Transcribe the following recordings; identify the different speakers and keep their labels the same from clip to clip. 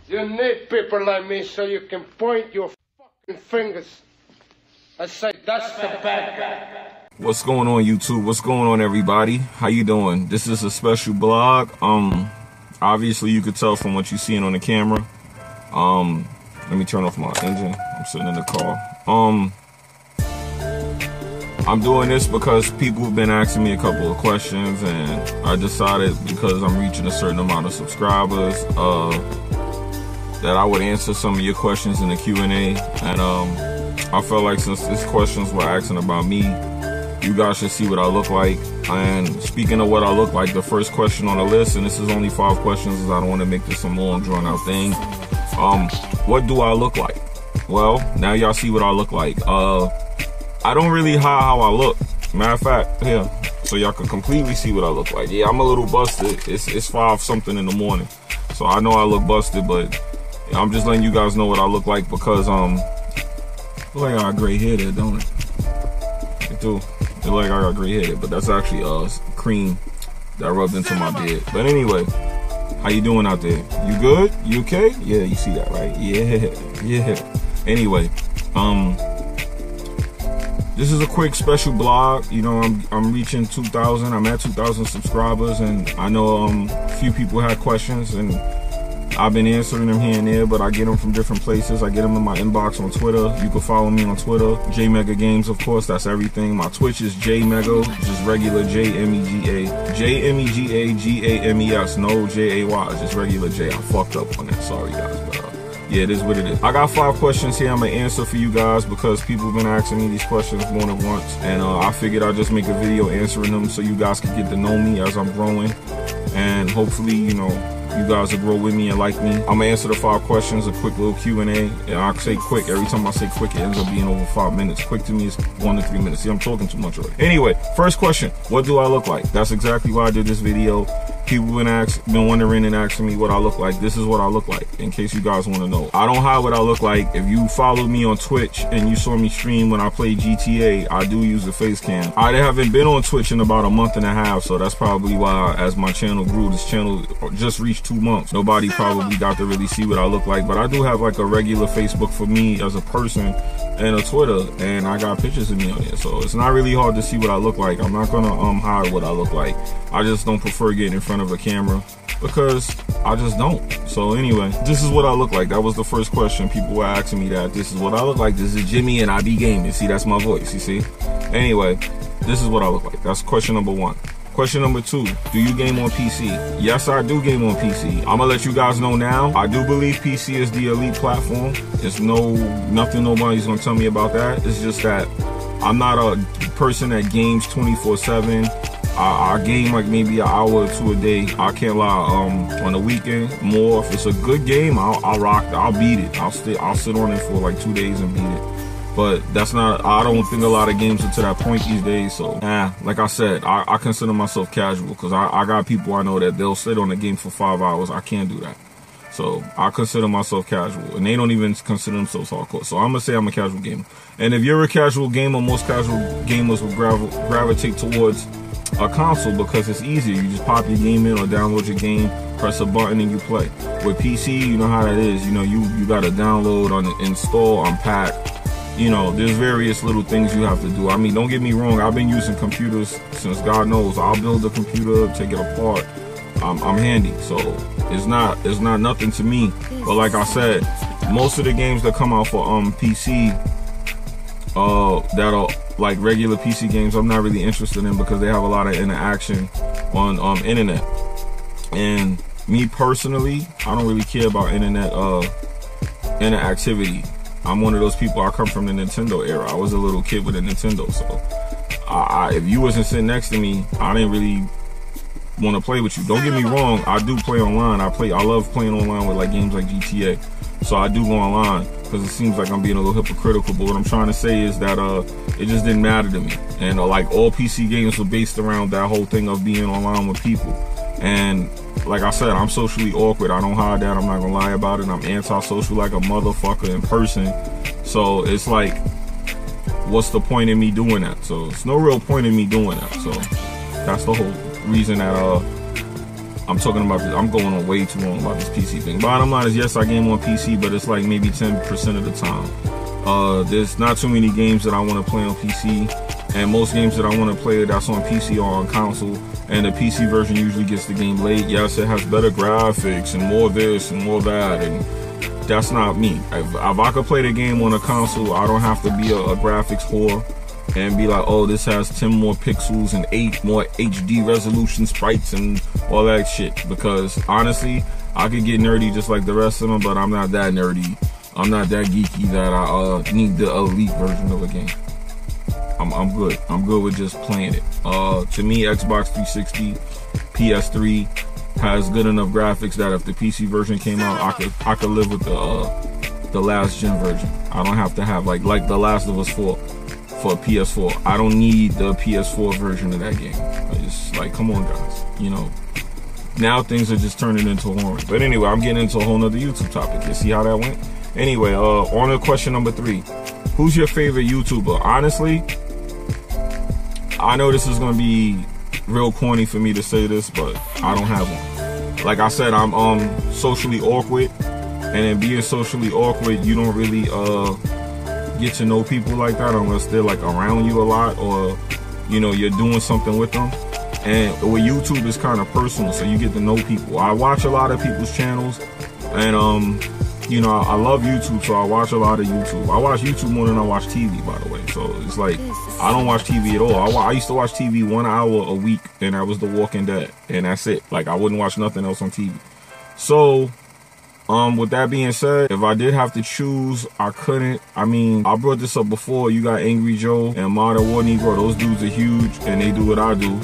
Speaker 1: You need people like me so you can point your fucking fingers and say, that's the bad guy.
Speaker 2: What's going on, YouTube? What's going on, everybody? How you doing? This is a special blog. Obviously you could tell from what you're seeing on the camera. Let me turn off my engine. I'm sitting in the car. I'm doing this because people have been asking me a couple of questions, and I decided, because I'm reaching a certain amount of subscribers, that I would answer some of your questions in the Q&A. And I felt like since these questions were asking about me, you guys should see what I look like. And speaking of what I look like, the first question on the list, and this is only 5 questions, because I don't want to make this some long drawn out thing. What do I look like? Well, now y'all see what I look like. I don't really hide how I look. Matter of fact, here, so y'all can completely see what I look like. Yeah, I'm a little busted. It's 5 something in the morning, so I know I look busted, but I'm just letting you guys know what I look like because look like I got gray hair there, don't it? It do. It look like I got gray hair there, but that's actually cream that rubbed into my beard. But anyway, how you doing out there? You good? You okay? Yeah, you see that, right? Yeah. Anyway, this is a quick special blog. You know, I'm reaching 2,000. I'm at 2,000 subscribers, and I know a few people had questions, and I've been answering them here and there, but I get them from different places. I get them in my inbox on Twitter. You can follow me on Twitter, JMega Games, of course. That's everything. My Twitch is JMega, just regular JMEGA, JMEGAGAMES, no JAY, just regular J. I fucked up on that. Sorry, guys, but yeah, it is what it is. I got 5 questions here I'm gonna answer for you guys because people have been asking me these questions more than once, and I figured I'd just make a video answering them so you guys can get to know me as I'm growing, and hopefully, you know, you guys will grow with me and like me. I'm gonna answer the 5 questions, a quick little Q&A, and I say quick. Every time I say quick, it ends up being over 5 minutes. Quick to me is 1 to 3 minutes. See, I'm talking too much already. Anyway, first question, what do I look like? That's exactly why I did this video. People been wondering and asking me what I look like. This is what I look like, in case you guys want to know. I don't hide what I look like. If you follow me on Twitch and you saw me stream when I played GTA, I do use the face cam. I haven't been on Twitch in about a month and a half, so that's probably why, as my channel grew, this channel just reached 2 months. Nobody probably got to really see what I look like, but I do have like a regular Facebook for me as a person and a Twitter, and I got pictures of me on there, so it's not really hard to see what I look like. I'm not gonna hide what I look like. I just don't prefer getting in front of a camera because I just don't. So anyway, this is what I look like. That was the first question. People were asking me that. This is what I look like. This is Jimmy and I be gaming. See, that's my voice, you see? Anyway, this is what I look like. That's question number 1. Question number 2, do you game on PC? Yes, I do game on PC. I'm gonna let you guys know now, I do believe PC is the elite platform. It's nothing nobody's gonna tell me about that. It's just that I'm not a person that games 24/7. I game like maybe an hour or 2 a day. I can't lie, on the weekend, more. If it's a good game, I'll rock, I'll beat it. I'll sit on it for like 2 days and beat it. But that's not, I don't think a lot of games are to that point these days. So, like I said, I consider myself casual because I got people I know that they'll sit on the game for 5 hours. I can't do that. So I consider myself casual, and they don't even consider themselves hardcore. So I'm gonna say I'm a casual gamer. And if you're a casual gamer, most casual gamers will gravitate towards a console because it's easier. You just pop your game in or download your game, press a button, and you play. With PC, you know how that is. You know, you gotta download, install, unpack. You know, there's various little things you have to do. I mean, don't get me wrong, I've been using computers since God knows. I'll build a computer, take it apart. I'm handy, so it's not nothing to me. But like I said, most of the games that come out for PC, that are like regular PC games, I'm not really interested in because they have a lot of interaction on internet. And me personally, I don't really care about internet interactivity. I'm one of those people, I come from the Nintendo era. I was a little kid with a Nintendo, so if you wasn't sitting next to me, I didn't really want to play with you. Don't get me wrong, I do play online. I love playing online with like games like GTA. So I do go online because it seems like I'm being a little hypocritical, but what I'm trying to say is that it just didn't matter to me. And like all PC games were based around that whole thing of being online with people. And like I said, I'm socially awkward. I don't hide that. I'm not gonna lie about it. I'm antisocial like a motherfucker in person. So it's like, what's the point in me doing that? So it's no real point in me doing that. So that's the whole reason that I'm talking about this. I'm going on way too long about this PC thing. Bottom line is, yes, I game on PC, but it's like maybe 10% of the time. There's not too many games that I want to play on PC, and most games that I want to play that's on PC are on console, and the PC version usually gets the game late. Yes, it has better graphics and more this and more that, and that's not me. If I could play the game on a console, I don't have to be a graphics whore and be like, oh, this has 10 more pixels and 8 more HD resolution sprites and all that shit. Because honestly, I could get nerdy just like the rest of them, but I'm not that nerdy. I'm not that geeky that I need the elite version of a game. I'm good. I'm good with just playing it. To me, Xbox 360, PS3 has good enough graphics that if the PC version came out, I could live with the last gen version. I don't have to have like The Last of Us 4 for PS4. I don't need the PS4 version of that game. I just like, come on guys, you know. Now things are just turning into horror. But anyway, I'm getting into a whole nother YouTube topic. You see how that went? Anyway, on to question number 3. Who's your favorite YouTuber? Honestly, I know this is gonna be real corny for me to say this, but I don't have one. Like I said, I'm socially awkward, and in being socially awkward, you don't really get to know people like that unless they're like around you a lot, or you know, you're doing something with them. And with YouTube, it's kind of personal, so you get to know people. I watch a lot of people's channels, and you know, I love YouTube, so I watch a lot of YouTube. I watch YouTube more than I watch TV, by the way. So it's like, I don't watch TV at all. I used to watch TV 1 hour a week, and that was The Walking Dead, and that's it. Like, I wouldn't watch nothing else on TV. So, with that being said, if I did have to choose, I couldn't. I mean, I brought this up before. You got Angry Joe and Modern War Negro. Those dudes are huge, and they do what I do.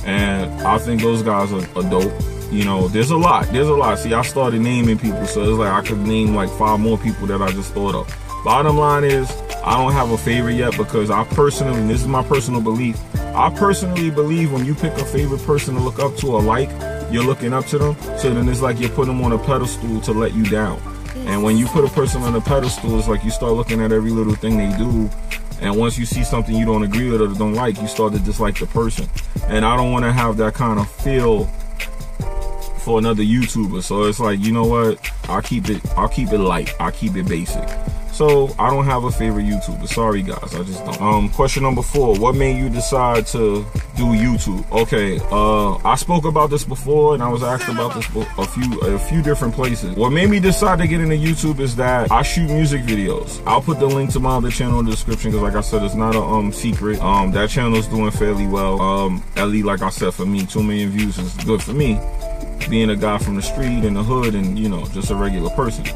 Speaker 2: And I think those guys are dope. You know, there's a lot. See, I started naming people, so it's like I could name like 5 more people that I just thought of. Bottom line is, I don't have a favorite yet, because I personally, and this is my personal belief, I personally believe when you pick a favorite person to look up to or like, you're looking up to them, so then it's like you put them on a pedestal to let you down. And when you put a person on a pedestal, it's like you start looking at every little thing they do, and once you see something you don't agree with or don't like, you start to dislike the person. And I don't want to have that kind of feel for another YouTuber. So it's like, you know what, I'll keep it light, I'll keep it basic. So I don't have a favorite YouTuber. Sorry guys, I just don't. Question number 4, what made you decide to do YouTube? Okay, I spoke about this before, and I was asked about this a few different places. What made me decide to get into YouTube is that I shoot music videos. I'll put the link to my other channel in the description, because like I said, it's not a secret. That channel's doing fairly well. At least, like I said, for me, 2 million views is good for me, being a guy from the street in the hood, and you know, just a regular person.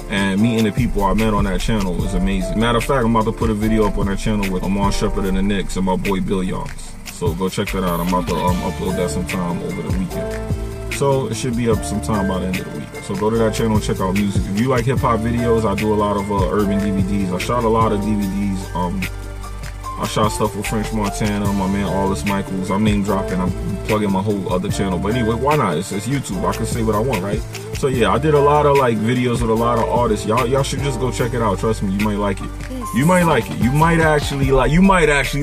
Speaker 2: And meeting the people I met on that channel was amazing. Matter of fact, I'm about to put a video up on that channel with Amon Shepard and the Knicks and my boy Bill Yawns. So go check that out. I'm about to upload that sometime over the weekend. So it should be up sometime by the end of the week. So go to that channel and check out music. If you like hip hop videos, I do a lot of urban DVDs. I shot a lot of DVDs. I shot stuff with French Montana, my man Arliss Michaels. I'm name dropping. I'm plugging my whole other channel. But anyway, why not? It's YouTube. I can say what I want, right? So yeah, I did a lot of like videos with a lot of artists. Y'all should just go check it out. Trust me, you might like it. You might like it. You might actually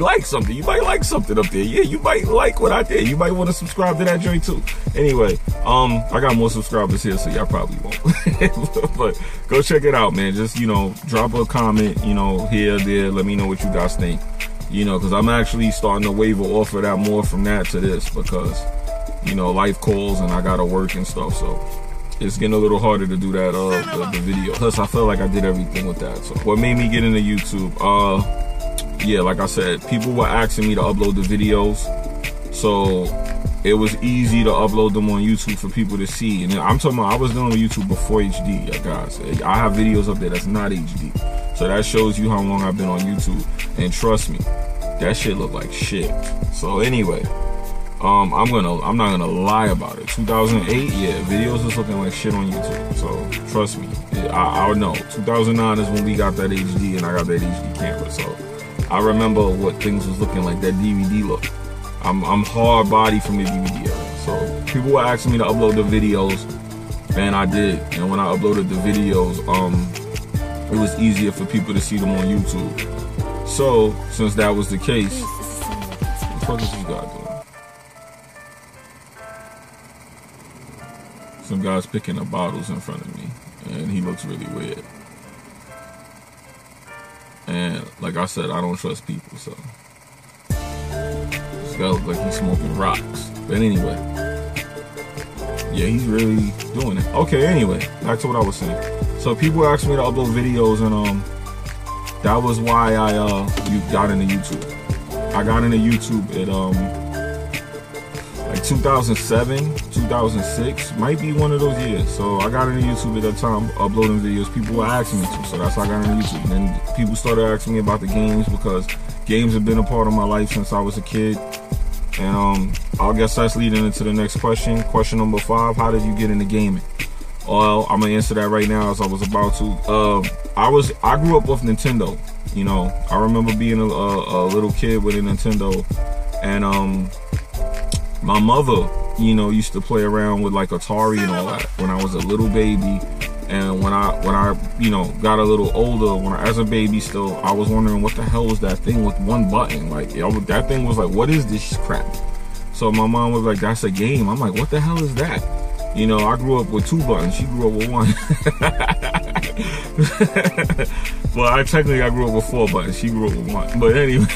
Speaker 2: like something. You might like something up there. Yeah, you might like what I did. You might want to subscribe to that joint too. Anyway, I got more subscribers here, so y'all probably won't. But go check it out, man. Just, you know, drop a comment, you know, here or there. Let me know what you guys think. You know, because I'm actually starting to waver off of that more from that to this, because, you know, life calls and I gotta work and stuff, so it's getting a little harder to do that the video. Plus I felt like I did everything with that. So what made me get into YouTube? Yeah, like I said, people were asking me to upload the videos, so it was easy to upload them on YouTube for people to see. And I'm talking about, I was doing YouTube before HD, guys. I have videos up there that's not HD. So that shows you how long I've been on YouTube. And trust me, that shit look like shit. So anyway, I'm not gonna lie about it. 2008, yeah, videos was looking like shit on YouTube. So trust me, I know. 2009 is when we got that HD, and I got that HD camera. So I remember what things was looking like, that DVD look. I'm hard body from the DVD era. So people were asking me to upload the videos, and I did. And when I uploaded the videos, it was easier for people to see them on YouTube. So since that was the case, what the fuck is this guy doing? Some guy's picking up bottles in front of me, and he looks really weird. And like I said, I don't trust people, so this guy looks like he's smoking rocks. But anyway, yeah, he's really doing it. Okay, anyway, back to what I was saying. So people asked me to upload videos, and that was why I got into YouTube. I got into YouTube at like 2007, 2006, might be one of those years. So I got into YouTube at that time, uploading videos. People were asking me to, so that's how I got into YouTube. And then people started asking me about the games, because games have been a part of my life since I was a kid. And I guess that's leading into the next question. Question number 5, how did you get into gaming? Well, I'm gonna answer that right now, as I was about to. I grew up with Nintendo. You know, I remember being a little kid with a Nintendo, and my mother, you know, used to play around with like Atari and all that when I was a little baby. And when I you know, got a little older, as a baby still, I was wondering what the hell was that thing with one button? Like, that thing was like, what is this crap? So my mom was like, that's a game. I'm like, what the hell is that? You know, I grew up with 2 buttons. She grew up with 1. Well, I grew up with 4 buttons. She grew up with 1. But anyway,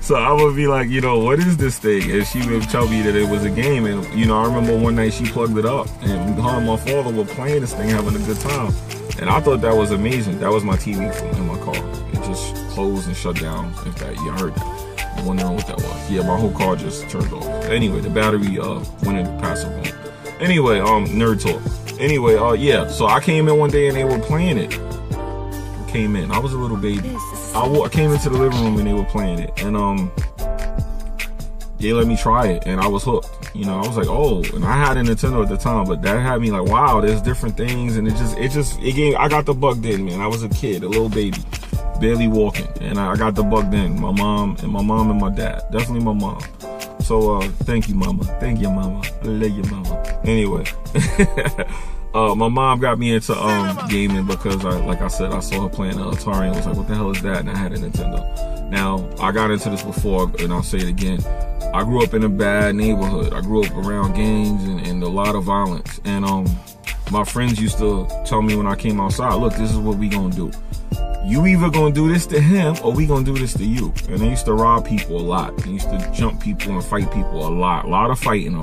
Speaker 2: so I would be like, you know, what is this thing? And she would tell me that it was a game. And, you know, I remember one night she plugged it up, and her and my father were playing this thing, having a good time. And I thought that was amazing. That was my TV in my car. It just closed and shut down. If that, yeah, I heard that. I'm wondering what that was. Yeah, my whole car just turned off. Anyway, the battery went into passive mode. Anyway, nerd talk. Anyway, yeah, so I came in one day and they were playing it. I was a little baby. I came into the living room and they were playing it, and they let me try it, and I was hooked. You know, I was like, oh, and I had a Nintendo at the time, but that had me like, wow, there's different things, and it gave, I got the bug in, man. I was a kid, a little baby, barely walking, and I got the bug in. My mom and my dad, definitely my mom. So, thank you, mama. Thank you, mama. I love you, mama. Anyway, my mom got me into gaming because, like I said, I saw her playing Atari and was like, what the hell is that? And I had a Nintendo. Now, I got into this before, and I'll say it again. I grew up in a bad neighborhood. I grew up around gangs and a lot of violence. And my friends used to tell me when I came outside, look, this is what we gonna do. You either gonna do this to him or we gonna do this to you. And they used to rob people a lot. They used to jump people and fight people a lot. A lot of fighting.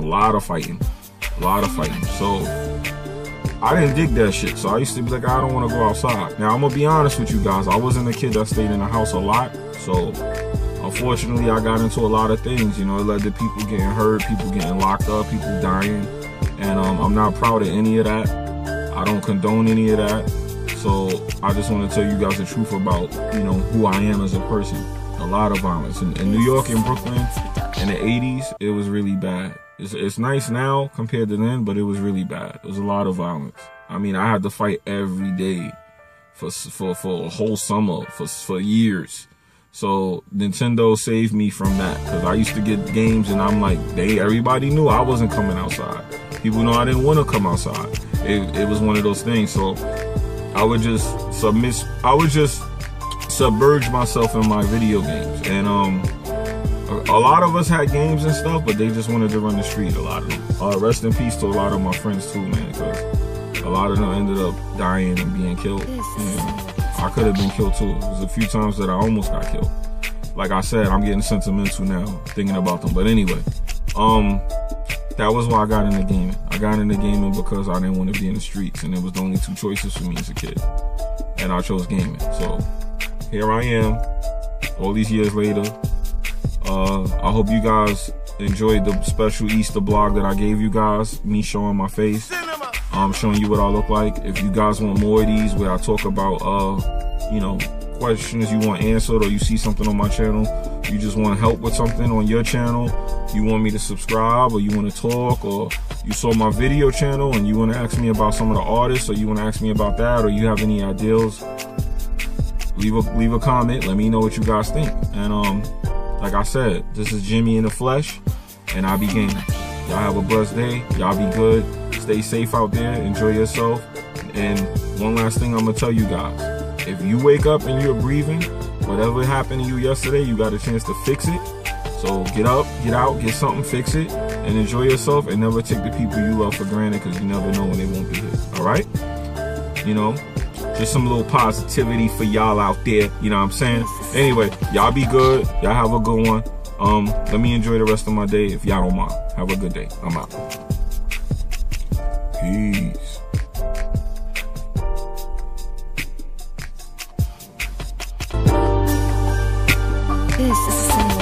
Speaker 2: So I didn't dig that shit. So I used to be like, I don't want to go outside. Now I'm gonna be honest with you guys. I wasn't a kid that stayed in the house a lot. So unfortunately I got into a lot of things. You know, it led to people getting hurt, people getting locked up, people dying. And I'm not proud of any of that. I don't condone any of that. So I just want to tell you guys the truth about, you know, who I am as a person. A lot of violence. In New York and Brooklyn in the 80s, it was really bad. It's nice now compared to then, but it was really bad. There was a lot of violence. I mean, I had to fight every day for a whole summer, for years. So Nintendo saved me from that, because I used to get games and I'm like, everybody knew I wasn't coming outside. People know I didn't want to come outside. It was one of those things. So I would just submerge myself in my video games. And a lot of us had games and stuff, but they just wanted to run the street, a lot of them. Rest in peace to a lot of my friends too, man, because a lot of them ended up dying and being killed. And I could have been killed too. There's a few times that I almost got killed. Like I said, I'm getting sentimental now thinking about them. But anyway, that was why I got into gaming. I got into gaming because I didn't want to be in the streets, and it was the only 2 choices for me as a kid. And I chose gaming. So here I am, all these years later. I hope you guys enjoyed the special Easter blog that I gave you guys, me showing my face, showing you what I look like. If you guys want more of these where I talk about, you know, questions you want answered, or you see something on my channel, you just want help with something on your channel, you want me to subscribe, or you want to talk, or you saw my video channel and you want to ask me about some of the artists, or you want to ask me about that, or you have any ideas, leave a comment. Let me know what you guys think. And like I said, this is Jimmy in the flesh, and I be gaming. Y'all have a blessed day. Y'all be good. Stay safe out there. Enjoy yourself. And one last thing I'm gonna tell you guys: if you wake up and you're breathing, whatever happened to you yesterday, you got a chance to fix it. So get up, get out, get something, fix it, and enjoy yourself, and never take the people you love for granted, because you never know when they won't be here. All right? You know, just some little positivity for y'all out there. You know what I'm saying? Anyway, y'all be good. Y'all have a good one. Let me enjoy the rest of my day if y'all don't mind. Have a good day. I'm out. Peace.
Speaker 3: This is